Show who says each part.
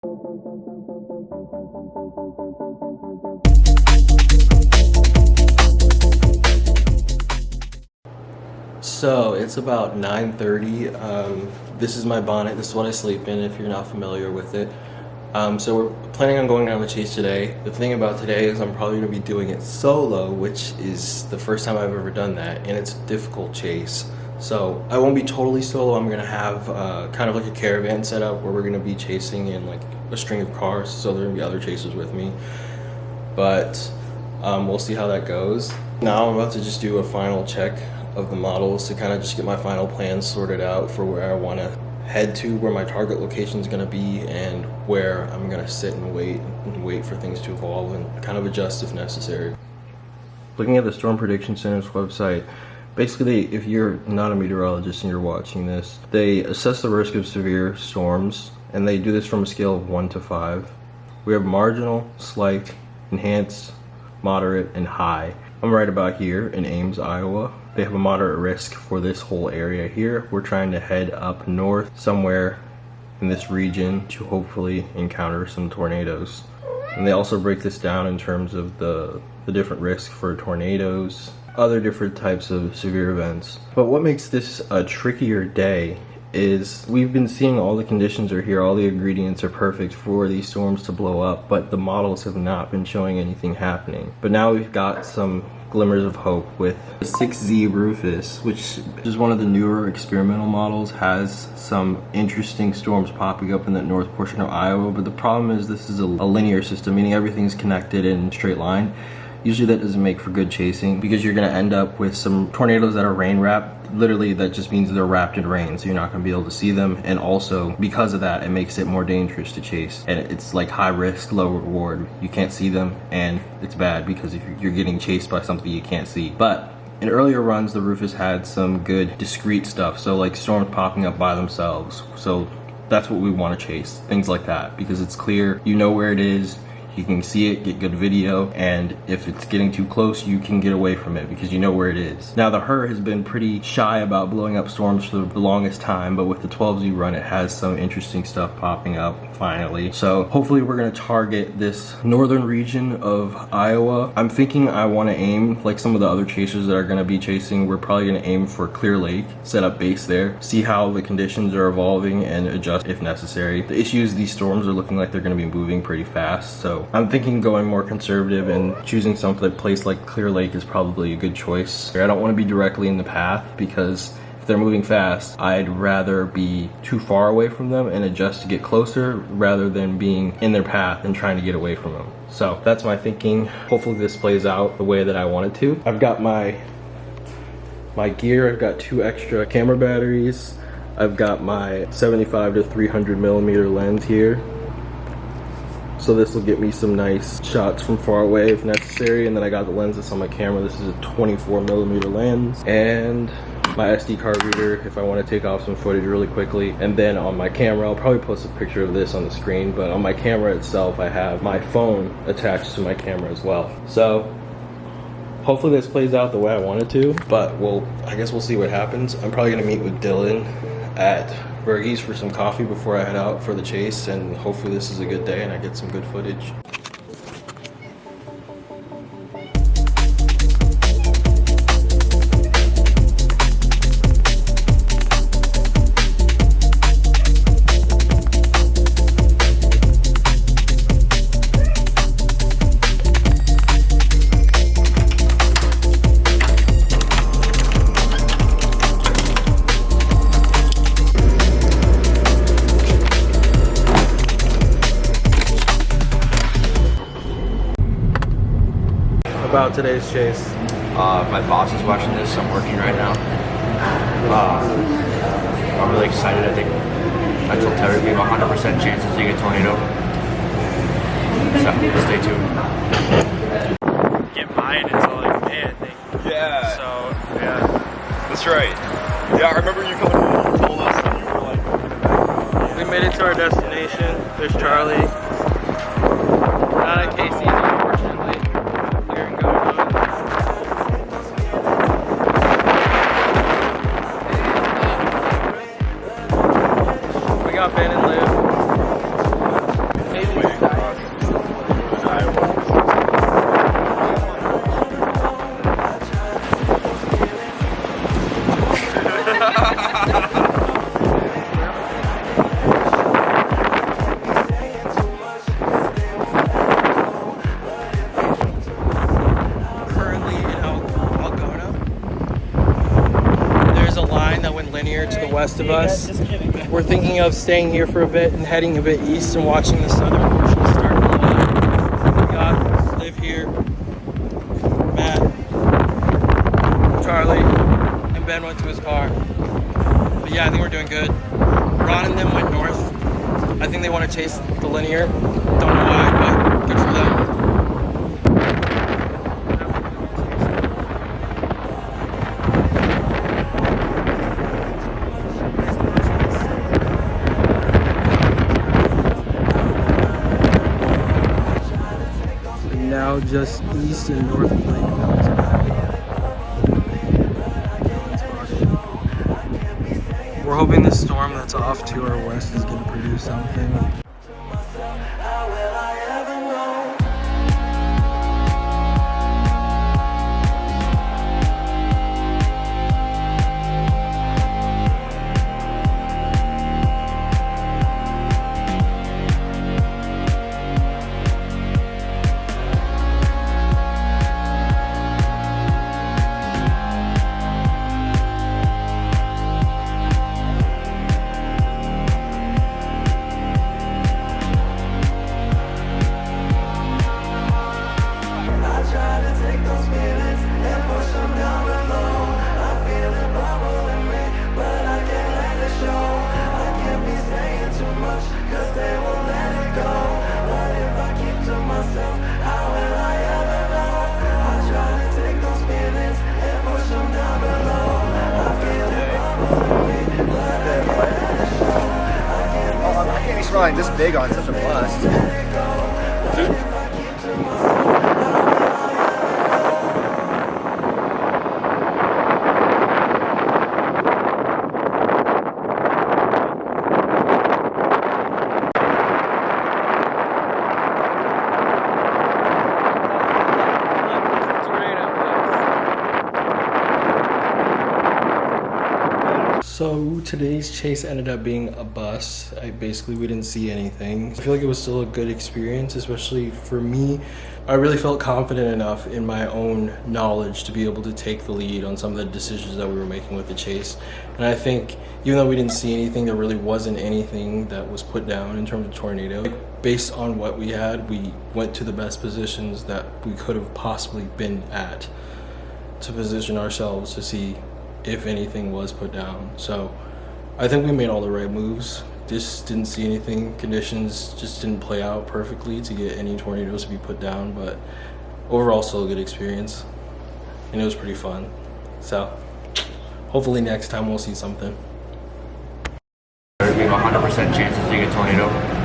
Speaker 1: So it's about 9:30. This is my bonnet. This is what I sleep in if you're not familiar with it. So we're planning on going down the chase today. The thing about today is I'm probably going to be doing it solo, which is the first time I've ever done that, and it's a difficult chase. So I won't be totally solo. I'm going to have kind of like a caravan set up where we're going to be chasing in like a string of cars, so there are going to be other chasers with me. But we'll see how that goes. Now I'm about to just do a final check of the models to kind of just get my final plans sorted out for where I want to head to, where my target location is going to be, and where I'm going to sit and wait for things to evolve and kind of adjust if necessary. Looking at the Storm Prediction Center's website, basically if you're not a meteorologist and you're watching this, they assess the risk of severe storms, and they do this from a scale of 1 to 5. We have marginal, slight, enhanced, moderate, and high. I'm right about here in Ames, Iowa. They have a moderate risk for this whole area here. We're trying to head up north somewhere in this region to hopefully encounter some tornadoes. And they also break this down in terms of the different risks for tornadoes, other different types of severe events. But what makes this a trickier day is we've been seeing all the conditions are here, all the ingredients are perfect for these storms to blow up, but the models have not been showing anything happening. But now we've got some glimmers of hope with the 6Z Rufus, which is one of the newer experimental models, has some interesting storms popping up in the north portion of Iowa. But the problem is this is a linear system, meaning everything's connected in a straight line. Usually that doesn't make for good chasing because you're going to end up with some tornadoes that are rain wrapped. Literally that just means they're wrapped in rain, so you're not going to be able to see them, and also because of that it makes it more dangerous to chase, and it's like high risk low reward. You can't see them and it's bad because if you're getting chased by something you can't see. But in earlier runs the Rufus had some good discrete stuff, so like storms popping up by themselves, so that's what we want to chase, things like that, because it's clear, you know where it is, you can see it, get good video, and if it's getting too close, you can get away from it because you know where it is. Now the HRRR has been pretty shy about blowing up storms for the longest time, but with the 12Z run, it has some interesting stuff popping up finally. So hopefully we're gonna target this northern region of Iowa. I'm thinking I wanna aim, like some of the other chasers that are gonna be chasing, we're probably gonna aim for Clear Lake, set up base there, see how the conditions are evolving and adjust if necessary. The issue is these storms are looking like they're gonna be moving pretty fast, so I'm thinking going more conservative and choosing some place like Clear Lake is probably a good choice. I don't want to be directly in the path because if they're moving fast, I'd rather be too far away from them and adjust to get closer rather than being in their path and trying to get away from them. So that's my thinking. Hopefully this plays out the way that I want it to. I've got my gear. I've got 2 extra camera batteries. I've got my 75 to 300 millimeter lens here. So this will get me some nice shots from far away if necessary. And then I got the lens that's on my camera. This is a 24 millimeter lens. And my SD card reader if I want to take off some footage really quickly. And then on my camera, I'll probably post a picture of this on the screen, but on my camera itself, I have my phone attached to my camera as well. So hopefully this plays out the way I want it to, but I guess we'll see what happens. I'm probably gonna meet with Dylan at Bergie's for some coffee before I head out for the chase, and hopefully this is a good day and I get some good footage. About today's chase.
Speaker 2: My boss is watching this. I'm working right now. I'm really excited. I think I told Terry we have a 100% chance of seeing a tornado. So stay tuned.
Speaker 3: Get mine until like May, I think.
Speaker 4: Yeah.
Speaker 3: So yeah.
Speaker 4: That's right. Yeah, I remember you coming in and you told us and you were like,
Speaker 3: We made it to our destination. There's Charlie. Not at Casey's, unfortunately. Clear and go mode. We got Ben and Liv. most of us. We're thinking of staying here for a bit and heading a bit east and watching the southern portion start to live. We got Liv here, Matt, Charlie, and Ben went to his car. But yeah, I think we're doing good. Ron and them went north. I think they want to chase the linear. Don't know why, but good for them. Now just east and north of Lake Mills. We're hoping this storm that's off to our west is going to produce something.
Speaker 5: Smelling this big on such a bust.
Speaker 1: So today's chase ended up being a bust. We didn't see anything. I feel like it was still a good experience, especially for me. I really felt confident enough in my own knowledge to be able to take the lead on some of the decisions that we were making with the chase. And I think even though we didn't see anything, there really wasn't anything that was put down in terms of tornado. Based on what we had, we went to the best positions that we could have possibly been at to position ourselves to see if anything was put down. So I think we made all the right moves. Just didn't see anything. Conditions just didn't play out perfectly to get any tornadoes to be put down, but overall still a good experience and it was pretty fun. So hopefully next time we'll see something.
Speaker 2: We have 100% chances to get a tornado.